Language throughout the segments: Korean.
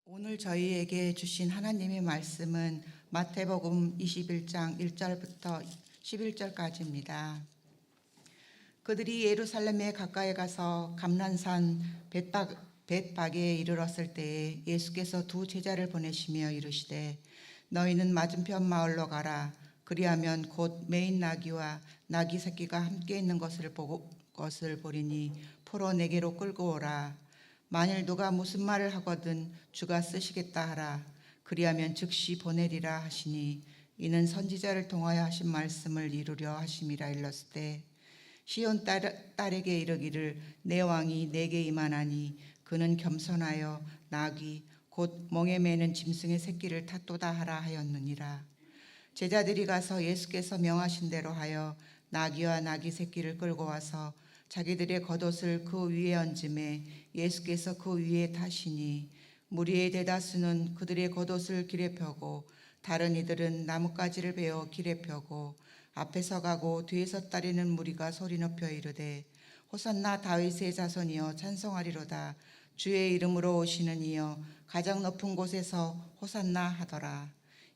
오늘 저희에게 주신 하나님의 말씀은 마태복음 21장 1절부터 11절까지입니다. 그들이 예루살렘에 가까이 가서 감난산 벳박에 이르렀을 때에 예수께서 두 제자를 보내시며 이르시되 너희는 맞은편 마을로 가라. 그리하면 곧 매인 나귀와 나귀 새끼가 함께 있는 것을 보리니 포로 내게로 끌고 오라. 만일 누가 무슨 말을 하거든 주가 쓰시겠다 하라. 그리하면 즉시 보내리라 하시니 이는 선지자를 통하여 하신 말씀을 이루려 하심이라. 일렀을 때 시온 딸에게 이르기를 내 왕이 내게 임하나니 그는 겸손하여 나귀 곧 멍에 매는 짐승의 새끼를 탔도다 하라 하였느니라. 제자들이 가서 예수께서 명하신 대로 하여 나귀와 나귀 새끼를 끌고 와서 자기들의 겉옷을 그 위에 얹음에 예수께서 그 위에 타시니 무리의 대다수는 그들의 겉옷을 길에 펴고 다른 이들은 나뭇가지를 베어 길에 펴고 앞에서 가고 뒤에서 따르는 무리가 소리 높여 이르되 호산나 다윗의 자손이여 찬송하리로다. 주의 이름으로 오시는 이여 가장 높은 곳에서 호산나 하더라.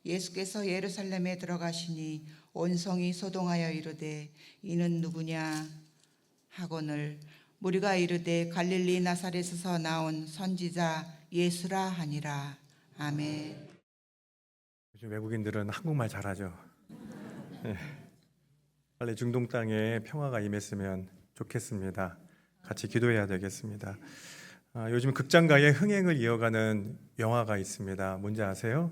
예수께서 예루살렘에 들어가시니 온 성이 소동하여 이르되 이는 누구냐 하거늘 무리가 이르되 갈릴리 나사렛에서 나온 선지자 예수라 하니라. 아멘. 요즘 외국인들은 한국말 잘하죠. 빨리 중동 땅에 평화가 임했으면 좋겠습니다. 같이 기도해야 되겠습니다. 요즘 극장가의 흥행을 이어가는 영화가 있습니다. 뭔지 아세요?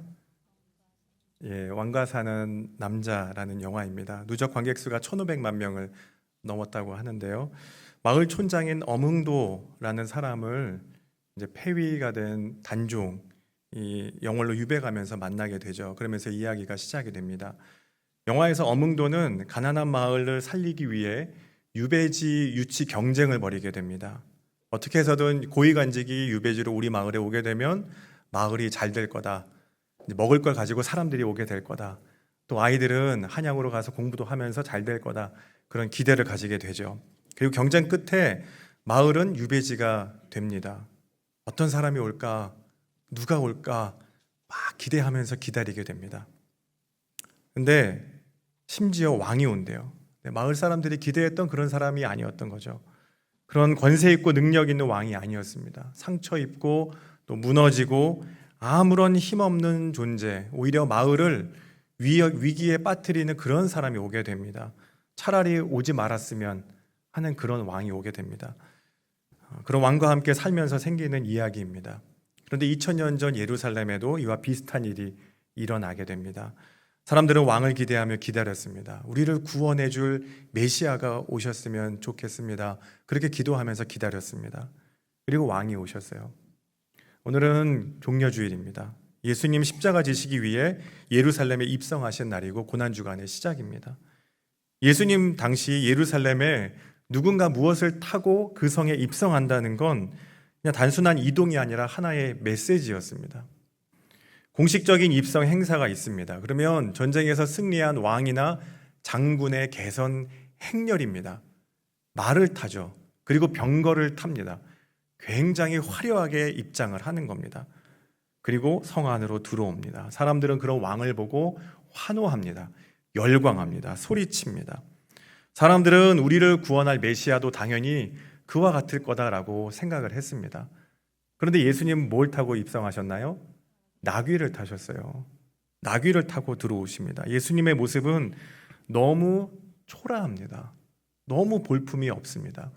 왕과 사는 남자라는 영화입니다. 누적 관객 수가 1,500만 명을 넘었다고 하는데요. 마을 촌장인 어몽도라는 사람을 이제 폐위가 된 단종이 영월로 유배가면서 만나게 되죠. 그러면서 이야기가 시작이 됩니다. 영화에서 어몽도는 가난한 마을을 살리기 위해 유배지 유치 경쟁을 벌이게 됩니다. 어떻게 해서든 고위관직이 유배지로 우리 마을에 오게 되면 마을이 잘 될 거다. 먹을 걸 가지고 사람들이 오게 될 거다. 또 아이들은 한양으로 가서 공부도 하면서 잘 될 거다. 그런 기대를 가지게 되죠. 그리고 경쟁 끝에 마을은 유배지가 됩니다. 어떤 사람이 올까? 누가 올까? 막 기대하면서 기다리게 됩니다. 근데 심지어 왕이 온대요. 마을 사람들이 기대했던 그런 사람이 아니었던 거죠. 그런 권세 있고 능력 있는 왕이 아니었습니다. 상처 입고 또 무너지고 아무런 힘없는 존재, 오히려 마을을 위기에 빠뜨리는 그런 사람이 오게 됩니다. 차라리 오지 말았으면 하는 그런 왕이 오게 됩니다. 그런 왕과 함께 살면서 생기는 이야기입니다. 그런데 2000년 전 예루살렘에도 이와 비슷한 일이 일어나게 됩니다. 사람들은 왕을 기대하며 기다렸습니다. 우리를 구원해 줄 메시아가 오셨으면 좋겠습니다. 그렇게 기도하면서 기다렸습니다. 그리고 왕이 오셨어요. 오늘은 종려주일입니다. 예수님 십자가 지시기 위해 예루살렘에 입성하신 날이고 고난주간의 시작입니다. 예수님 당시 예루살렘에 누군가 무엇을 타고 그 성에 입성한다는 건 그냥 단순한 이동이 아니라 하나의 메시지였습니다. 공식적인 입성 행사가 있습니다. 그러면 전쟁에서 승리한 왕이나 장군의 개선 행렬입니다. 말을 타죠. 그리고 병거를 탑니다. 굉장히 화려하게 입장을 하는 겁니다. 그리고 성 안으로 들어옵니다. 사람들은 그런 왕을 보고 환호합니다. 열광합니다. 소리칩니다. 사람들은 우리를 구원할 메시아도 당연히 그와 같을 거다라고 생각을 했습니다. 그런데 예수님 뭘 타고 입성하셨나요? 나귀를 타셨어요. 나귀를 타고 들어오십니다. 예수님의 모습은 너무 초라합니다. 너무 볼품이 없습니다.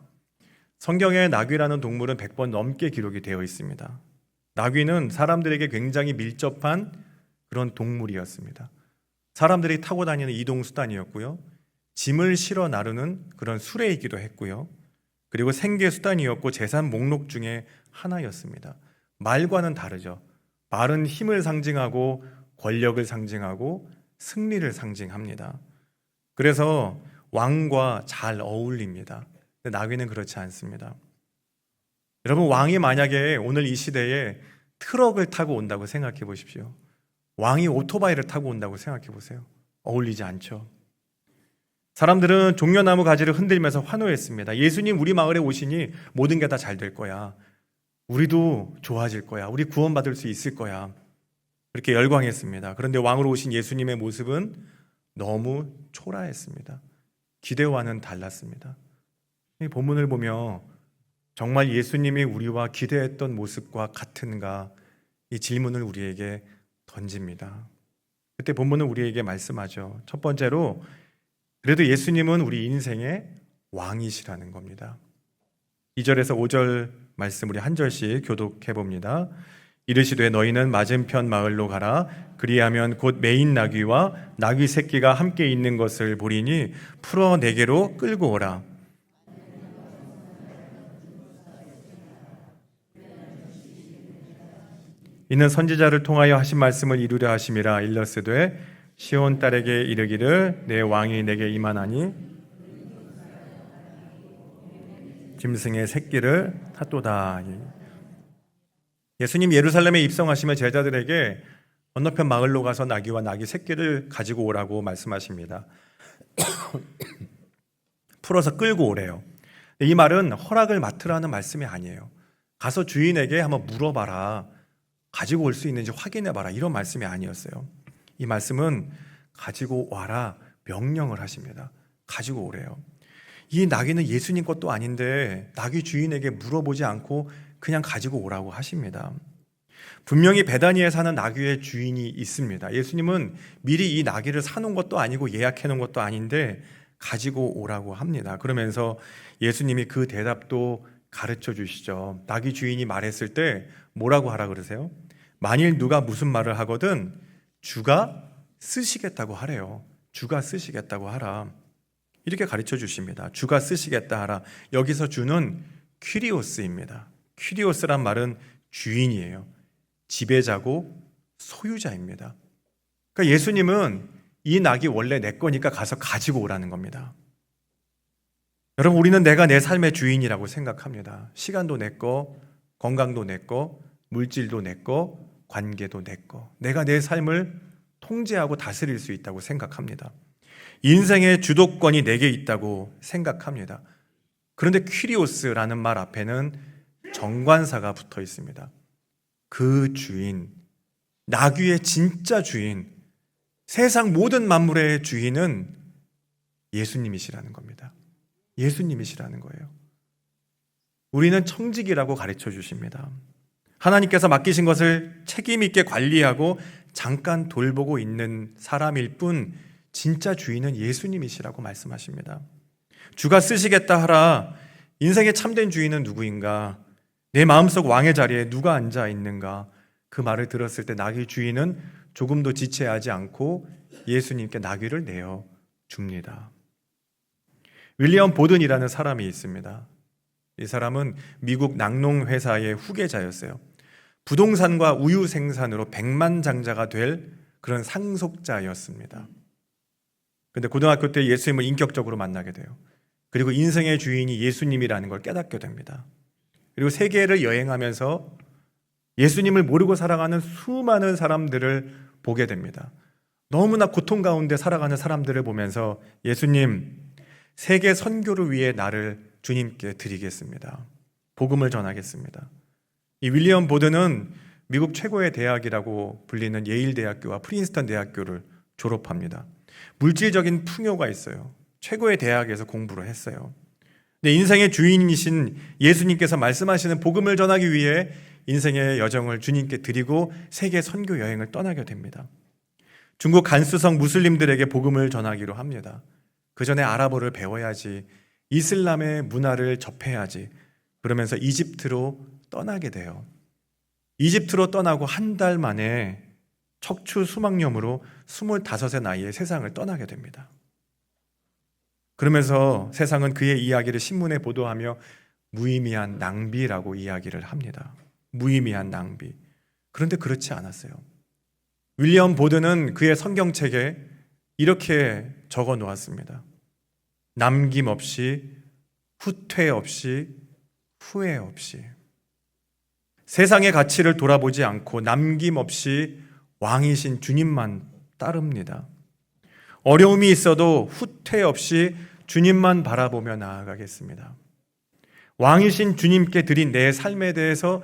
성경에 나귀라는 동물은 100번 넘게 기록이 되어 있습니다. 나귀는 사람들에게 굉장히 밀접한 그런 동물이었습니다. 사람들이 타고 다니는 이동수단이었고요. 짐을 실어 나르는 그런 수레이기도 했고요. 그리고 생계수단이었고 재산 목록 중에 하나였습니다. 말과는 다르죠. 말은 힘을 상징하고 권력을 상징하고 승리를 상징합니다. 그래서 왕과 잘 어울립니다. 근데 나귀는 그렇지 않습니다. 여러분, 왕이 만약에 오늘 이 시대에 트럭을 타고 온다고 생각해 보십시오. 왕이 오토바이를 타고 온다고 생각해 보세요. 어울리지 않죠. 사람들은 종려나무 가지를 흔들면서 환호했습니다. 예수님 우리 마을에 오시니 모든 게 다 잘 될 거야. 우리도 좋아질 거야. 우리 구원받을 수 있을 거야. 그렇게 열광했습니다. 그런데 왕으로 오신 예수님의 모습은 너무 초라했습니다. 기대와는 달랐습니다. 이 본문을 보며 정말 예수님이 우리와 기대했던 모습과 같은가, 이 질문을 우리에게 던집니다. 그때 본문은 우리에게 말씀하죠. 첫 번째로, 그래도 예수님은 우리 인생의 왕이시라는 겁니다. 2절에서 5절 말씀 우리 한 절씩 교독해 봅니다. 이르시되 너희는 맞은편 마을로 가라. 그리하면 곧 매인 나귀와 나귀 새끼가 함께 있는 것을 보리니 풀어 내게로 끌고 오라. 이는 선지자를 통하여 하신 말씀을 이루려 하심이라. 일러스되 시온 딸에게 이르기를 내 왕이 내게 임하나니 짐승의 새끼를 탔도다. 예수님 예루살렘에 입성하시면 제자들에게 건너편 마을로 가서 나귀와 나귀 새끼를 가지고 오라고 말씀하십니다. 풀어서 끌고 오래요. 이 말은 허락을 맡으라는 말씀이 아니에요. 가서 주인에게 한번 물어봐라. 가지고 올 수 있는지 확인해봐라. 이런 말씀이 아니었어요. 이 말씀은 가지고 와라 명령을 하십니다. 가지고 오래요. 이 나귀는 예수님 것도 아닌데 나귀 주인에게 물어보지 않고 그냥 가지고 오라고 하십니다. 분명히 베다니에 사는 나귀의 주인이 있습니다. 예수님은 미리 이 나귀를 사놓은 것도 아니고 예약해 놓은 것도 아닌데 가지고 오라고 합니다. 그러면서 예수님이 그 대답도 가르쳐 주시죠. 나귀 주인이 말했을 때 뭐라고 하라 그러세요? 만일 누가 무슨 말을 하거든 주가 쓰시겠다고 하래요. 주가 쓰시겠다고 하라. 이렇게 가르쳐 주십니다. 주가 쓰시겠다 하라. 여기서 주는 퀴리오스입니다. 퀴리오스란 말은 주인이에요. 지배자고 소유자입니다. 그러니까 예수님은 이 낙이 원래 내 거니까 가서 가지고 오라는 겁니다. 여러분, 우리는 내가 내 삶의 주인이라고 생각합니다. 시간도 내 거, 건강도 내 거, 물질도 내 거, 관계도 내 거. 내가 내 삶을 통제하고 다스릴 수 있다고 생각합니다. 인생의 주도권이 내게 있다고 생각합니다. 그런데 퀴리오스라는 말 앞에는 정관사가 붙어 있습니다. 그 주인, 나귀의 진짜 주인, 세상 모든 만물의 주인은 예수님이시라는 겁니다. 예수님이시라는 거예요. 우리는 청직이라고 가르쳐 주십니다. 하나님께서 맡기신 것을 책임 있게 관리하고 잠깐 돌보고 있는 사람일 뿐 진짜 주인은 예수님이시라고 말씀하십니다. 주가 쓰시겠다 하라. 인생의 참된 주인은 누구인가? 내 마음속 왕의 자리에 누가 앉아 있는가? 그 말을 들었을 때 나귀 주인은 조금도 지체하지 않고 예수님께 나귀를 내어 줍니다. 윌리엄 보든이라는 사람이 있습니다. 이 사람은 미국 낙농회사의 후계자였어요. 부동산과 우유 생산으로 백만장자가 될 그런 상속자였습니다. 그런데 고등학교 때 예수님을 인격적으로 만나게 돼요. 그리고 인생의 주인이 예수님이라는 걸 깨닫게 됩니다. 그리고 세계를 여행하면서 예수님을 모르고 살아가는 수많은 사람들을 보게 됩니다. 너무나 고통 가운데 살아가는 사람들을 보면서 예수님, 세계 선교를 위해 나를 주님께 드리겠습니다. 복음을 전하겠습니다. 이 윌리엄 보든은 미국 최고의 대학이라고 불리는 예일 대학교와 프린스턴 대학교를 졸업합니다. 물질적인 풍요가 있어요. 최고의 대학에서 공부를 했어요. 근데 인생의 주인이신 예수님께서 말씀하시는 복음을 전하기 위해 인생의 여정을 주님께 드리고 세계 선교 여행을 떠나게 됩니다. 중국 간수성 무슬림들에게 복음을 전하기로 합니다. 그 전에 아랍어를 배워야지, 이슬람의 문화를 접해야지. 그러면서 이집트로 떠나게 돼요. 이집트로 떠나고 한 달 만에 척추 수막염으로 25의 나이에 세상을 떠나게 됩니다. 그러면서 세상은 그의 이야기를 신문에 보도하며 무의미한 낭비라고 이야기를 합니다. 무의미한 낭비. 그런데 그렇지 않았어요. 윌리엄 보든은 그의 성경책에 이렇게 적어 놓았습니다. 남김없이, 후퇴 없이, 후회 없이. 세상의 가치를 돌아보지 않고 남김없이 왕이신 주님만 따릅니다. 어려움이 있어도 후퇴 없이 주님만 바라보며 나아가겠습니다. 왕이신 주님께 드린 내 삶에 대해서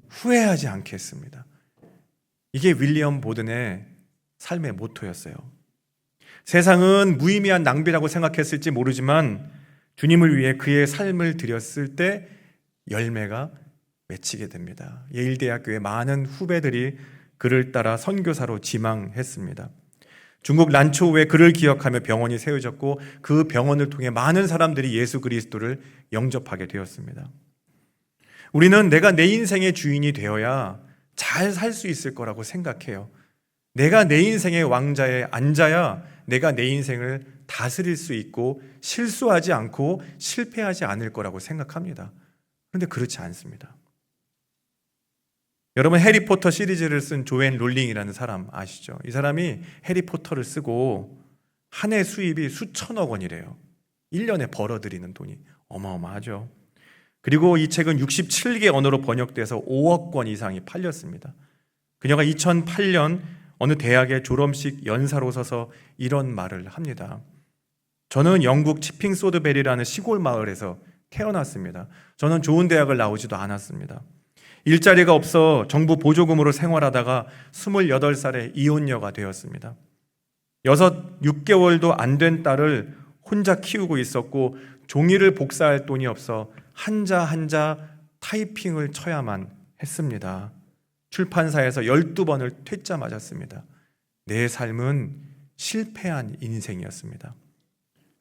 후회하지 않겠습니다. 이게 윌리엄 보든의 삶의 모토였어요. 세상은 무의미한 낭비라고 생각했을지 모르지만 주님을 위해 그의 삶을 드렸을 때 열매가 맺히게 됩니다. 예일대학교의 많은 후배들이 그를 따라 선교사로 지망했습니다. 중국 란초우에 그를 기억하며 병원이 세워졌고 그 병원을 통해 많은 사람들이 예수 그리스도를 영접하게 되었습니다. 우리는 내가 내 인생의 주인이 되어야 잘 살 수 있을 거라고 생각해요. 내가 내 인생의 왕자에 앉아야 내가 내 인생을 다스릴 수 있고 실수하지 않고 실패하지 않을 거라고 생각합니다. 그런데 그렇지 않습니다. 여러분, 해리포터 시리즈를 쓴 조앤 롤링이라는 사람 아시죠? 이 사람이 해리포터를 쓰고 한 해 수입이 수천억 원이래요. 1년에 벌어들이는 돈이 어마어마하죠. 그리고 이 책은 67개 언어로 번역돼서 5억 권 이상이 팔렸습니다. 그녀가 2008년 어느 대학의 졸업식 연사로 서서 이런 말을 합니다. 저는 영국 치핑소드베리라는 시골 마을에서 태어났습니다. 저는 좋은 대학을 나오지도 않았습니다. 일자리가 없어 정부 보조금으로 생활하다가 28살에 이혼녀가 되었습니다. 6개월도 안 된 딸을 혼자 키우고 있었고 종이를 복사할 돈이 없어 한자 한자 타이핑을 쳐야만 했습니다. 출판사에서 12번을 퇴짜 맞았습니다. 내 삶은 실패한 인생이었습니다.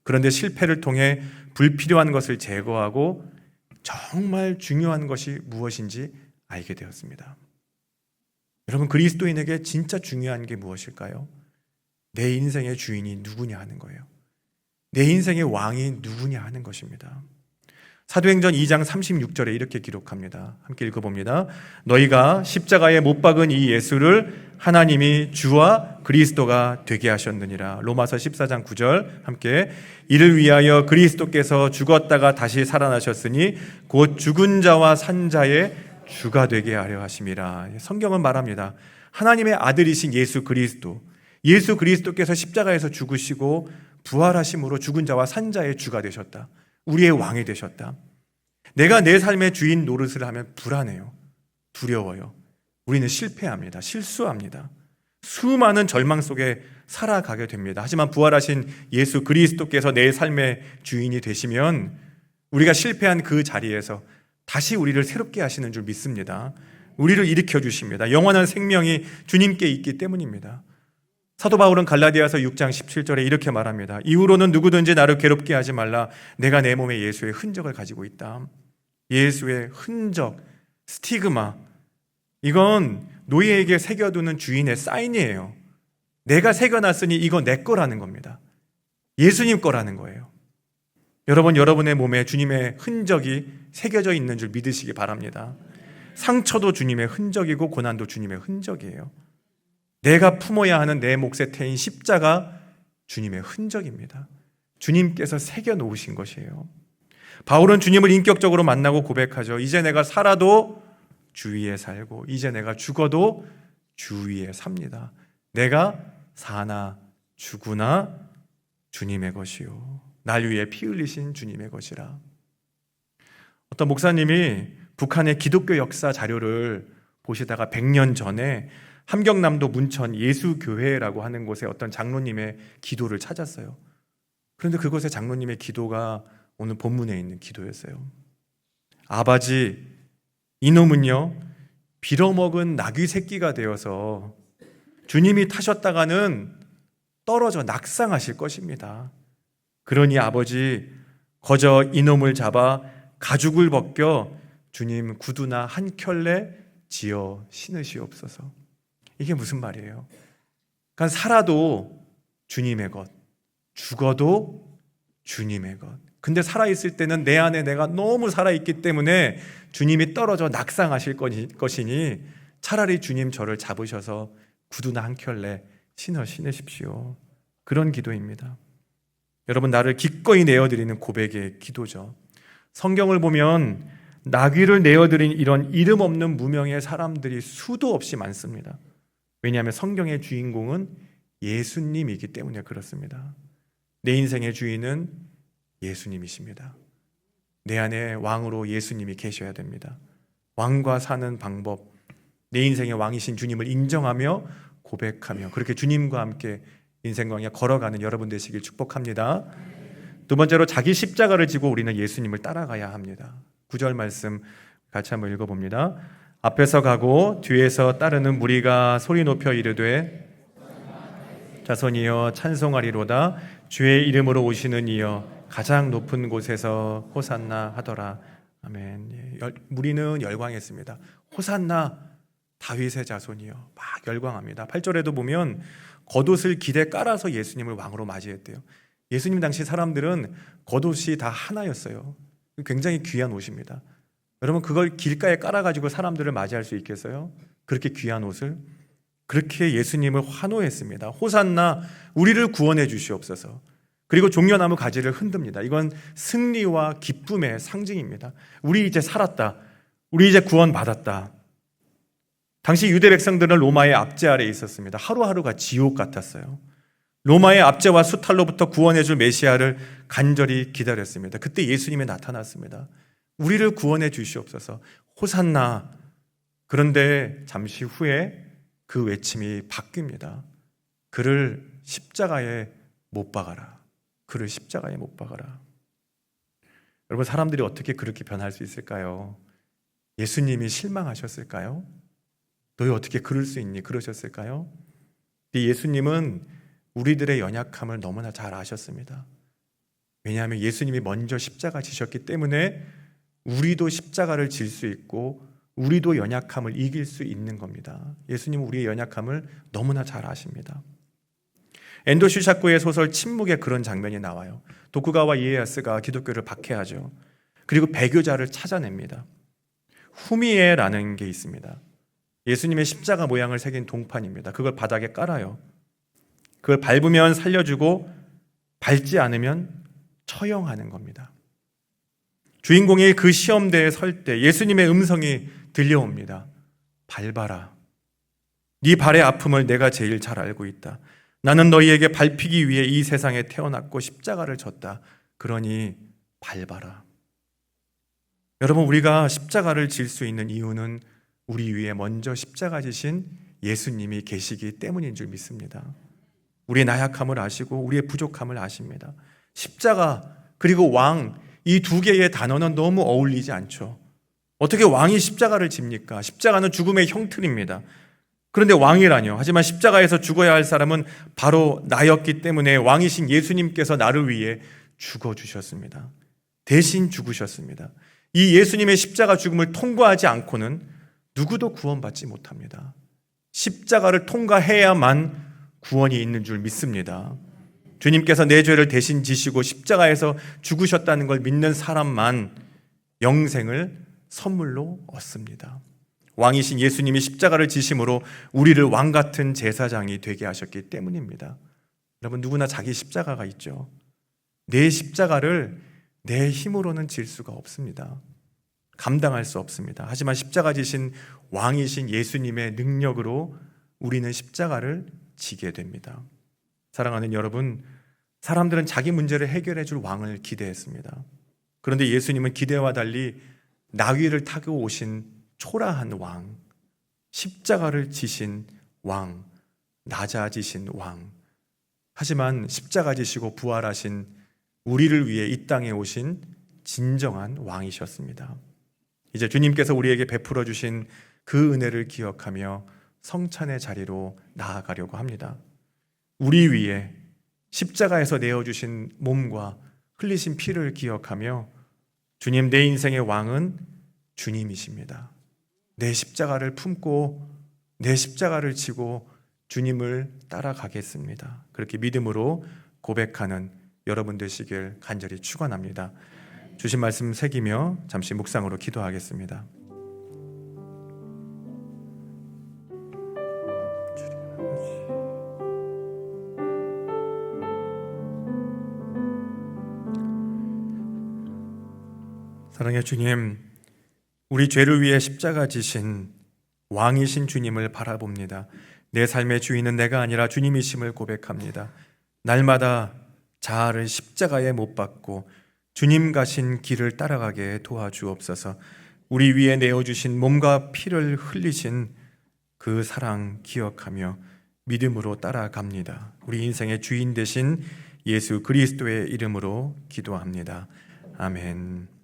그런데 실패를 통해 불필요한 것을 제거하고 정말 중요한 것이 무엇인지 알게 되었습니다. 여러분, 그리스도인에게 진짜 중요한 게 무엇일까요? 내 인생의 주인이 누구냐 하는 거예요. 내 인생의 왕이 누구냐 하는 것입니다. 사도행전 2장 36절에 이렇게 기록합니다. 함께 읽어봅니다. 너희가 십자가에 못 박은 이 예수를 하나님이 주와 그리스도가 되게 하셨느니라. 로마서 14장 9절 함께 이를 위하여 그리스도께서 죽었다가 다시 살아나셨으니 곧 죽은 자와 산 자의 주가 되게 하려 하심이라. 성경은 말합니다. 하나님의 아들이신 예수 그리스도께서 십자가에서 죽으시고 부활하심으로 죽은 자와 산 자의 주가 되셨다. 우리의 왕이 되셨다. 내가 내 삶의 주인 노릇을 하면 불안해요. 두려워요. 우리는 실패합니다. 실수합니다. 수많은 절망 속에 살아가게 됩니다. 하지만 부활하신 예수 그리스도께서 내 삶의 주인이 되시면 우리가 실패한 그 자리에서 다시 우리를 새롭게 하시는 줄 믿습니다. 우리를 일으켜 주십니다. 영원한 생명이 주님께 있기 때문입니다. 사도 바울은 갈라디아서 6장 17절에 이렇게 말합니다. 이후로는 누구든지 나를 괴롭게 하지 말라. 내가 내 몸에 예수의 흔적을 가지고 있다. 예수의 흔적, 스티그마, 이건 노예에게 새겨두는 주인의 사인이에요. 내가 새겨놨으니 이거 내 거라는 겁니다. 예수님 거라는 거예요. 여러분, 여러분의 몸에 주님의 흔적이 새겨져 있는 줄 믿으시기 바랍니다. 상처도 주님의 흔적이고 고난도 주님의 흔적이에요. 내가 품어야 하는 내 몫의 태인 십자가 주님의 흔적입니다. 주님께서 새겨 놓으신 것이에요. 바울은 주님을 인격적으로 만나고 고백하죠. 이제 내가 살아도 주 위에 살고 이제 내가 죽어도 주 위에 삽니다. 내가 사나 죽으나 주님의 것이요 날 위해 피 흘리신 주님의 것이라. 어떤 목사님이 북한의 기독교 역사 자료를 보시다가 100년 전에 함경남도 문천 예수교회라고 하는 곳에 어떤 장로님의 기도를 찾았어요. 그런데 그곳의 장로님의 기도가 오늘 본문에 있는 기도였어요. 아버지, 이놈은요 빌어먹은 나귀 새끼가 되어서 주님이 타셨다가는 떨어져 낙상하실 것입니다. 그러니 아버지, 거저 이놈을 잡아 가죽을 벗겨 주님 구두나 한 켤레 지어 신으시옵소서. 이게 무슨 말이에요? 그러니까 살아도 주님의 것, 죽어도 주님의 것. 근데 살아있을 때는 내 안에 내가 너무 살아있기 때문에 주님이 떨어져 낙상하실 것이니 차라리 주님 저를 잡으셔서 구두나 한 켤레 신으십시오. 그런 기도입니다. 여러분, 나를 기꺼이 내어드리는 고백의 기도죠. 성경을 보면 나귀를 내어드린 이런 이름 없는 무명의 사람들이 수도 없이 많습니다. 왜냐하면 성경의 주인공은 예수님이기 때문에 그렇습니다. 내 인생의 주인은 예수님이십니다. 내 안에 왕으로 예수님이 계셔야 됩니다. 왕과 사는 방법, 내 인생의 왕이신 주님을 인정하며 고백하며 그렇게 주님과 함께 인생 광야 걸어가는 여러분 되시길 축복합니다. 두 번째로 자기 십자가를 지고 우리는 예수님을 따라가야 합니다. 9절 말씀 같이 한번 읽어봅니다. 앞에서 가고 뒤에서 따르는 무리가 소리 높여 이르되 자손이여 찬송하리로다. 주의 이름으로 오시는 이여 가장 높은 곳에서 호산나 하더라. 아멘. 무리는 열광했습니다. 호산나 다윗의 자손이여 막 열광합니다. 8절에도 보면 겉옷을 기대 깔아서 예수님을 왕으로 맞이했대요. 예수님 당시 사람들은 겉옷이 다 하나였어요. 굉장히 귀한 옷입니다. 여러분 그걸 길가에 깔아가지고 사람들을 맞이할 수 있겠어요? 그렇게 귀한 옷을? 그렇게 예수님을 환호했습니다. 호산나 우리를 구원해 주시옵소서. 그리고 종려나무 가지를 흔듭니다. 이건 승리와 기쁨의 상징입니다. 우리 이제 살았다. 우리 이제 구원받았다. 당시 유대 백성들은 로마의 압제 아래에 있었습니다. 하루하루가 지옥 같았어요. 로마의 압제와 수탈로부터 구원해 줄 메시아를 간절히 기다렸습니다. 그때 예수님이 나타났습니다. 우리를 구원해 주시옵소서. 호산나. 그런데 잠시 후에 그 외침이 바뀝니다. 그를 십자가에 못 박아라. 그를 십자가에 못 박아라. 여러분 사람들이 어떻게 그렇게 변할 수 있을까요? 예수님이 실망하셨을까요? 너희 어떻게 그럴 수 있니? 그러셨을까요? 예수님은 우리들의 연약함을 너무나 잘 아셨습니다. 왜냐하면 예수님이 먼저 십자가 지셨기 때문에 우리도 십자가를 질 수 있고 우리도 연약함을 이길 수 있는 겁니다. 예수님은 우리의 연약함을 너무나 잘 아십니다. 엔도 슈샤코의 소설 침묵에 그런 장면이 나와요. 도쿠가와 이에야스가 기독교를 박해하죠. 그리고 배교자를 찾아냅니다. 후미에라는 게 있습니다. 예수님의 십자가 모양을 새긴 동판입니다. 그걸 바닥에 깔아요. 그걸 밟으면 살려주고 밟지 않으면 처형하는 겁니다. 주인공이 그 시험대에 설 때 예수님의 음성이 들려옵니다. 밟아라. 네 발의 아픔을 내가 제일 잘 알고 있다. 나는 너희에게 밟히기 위해 이 세상에 태어났고 십자가를 졌다. 그러니 밟아라. 여러분 우리가 십자가를 질 수 있는 이유는 우리 위에 먼저 십자가 지신 예수님이 계시기 때문인 줄 믿습니다. 우리의 나약함을 아시고 우리의 부족함을 아십니다. 십자가 그리고 왕 이 두 개의 단어는 너무 어울리지 않죠. 어떻게 왕이 십자가를 집니까? 십자가는 죽음의 형틀입니다. 그런데 왕이라뇨. 하지만 십자가에서 죽어야 할 사람은 바로 나였기 때문에 왕이신 예수님께서 나를 위해 죽어주셨습니다. 대신 죽으셨습니다. 이 예수님의 십자가 죽음을 통과하지 않고는 누구도 구원받지 못합니다. 십자가를 통과해야만 구원이 있는 줄 믿습니다. 주님께서 내 죄를 대신 지시고 십자가에서 죽으셨다는 걸 믿는 사람만 영생을 선물로 얻습니다. 왕이신 예수님이 십자가를 지심으로 우리를 왕 같은 제사장이 되게 하셨기 때문입니다. 여러분 누구나 자기 십자가가 있죠. 내 십자가를 내 힘으로는 질 수가 없습니다. 감당할 수 없습니다. 하지만 십자가 지신 왕이신 예수님의 능력으로 우리는 십자가를 지게 됩니다. 사랑하는 여러분, 사람들은 자기 문제를 해결해 줄 왕을 기대했습니다. 그런데 예수님은 기대와 달리 나귀를 타고 오신 초라한 왕, 십자가를 지신 왕, 낮아지신 왕. 하지만 십자가 지시고 부활하신 우리를 위해 이 땅에 오신 진정한 왕이셨습니다. 이제 주님께서 우리에게 베풀어 주신 그 은혜를 기억하며 성찬의 자리로 나아가려고 합니다. 우리 위에 십자가에서 내어주신 몸과 흘리신 피를 기억하며 주님, 내 인생의 왕은 주님이십니다. 내 십자가를 품고 내 십자가를 지고 주님을 따라가겠습니다. 그렇게 믿음으로 고백하는 여러분 되시길 간절히 축원합니다. 주신 말씀 새기며 잠시 묵상으로 기도하겠습니다. 사랑의 주님, 우리 죄를 위해 십자가 지신 왕이신 주님을 바라봅니다. 내 삶의 주인은 내가 아니라 주님이심을 고백합니다. 날마다 자아를 십자가에 못 박고 주님 가신 길을 따라가게 도와주옵소서. 우리 위에 내어주신 몸과 피를 흘리신 그 사랑 기억하며 믿음으로 따라갑니다. 우리 인생의 주인 되신 예수 그리스도의 이름으로 기도합니다. 아멘.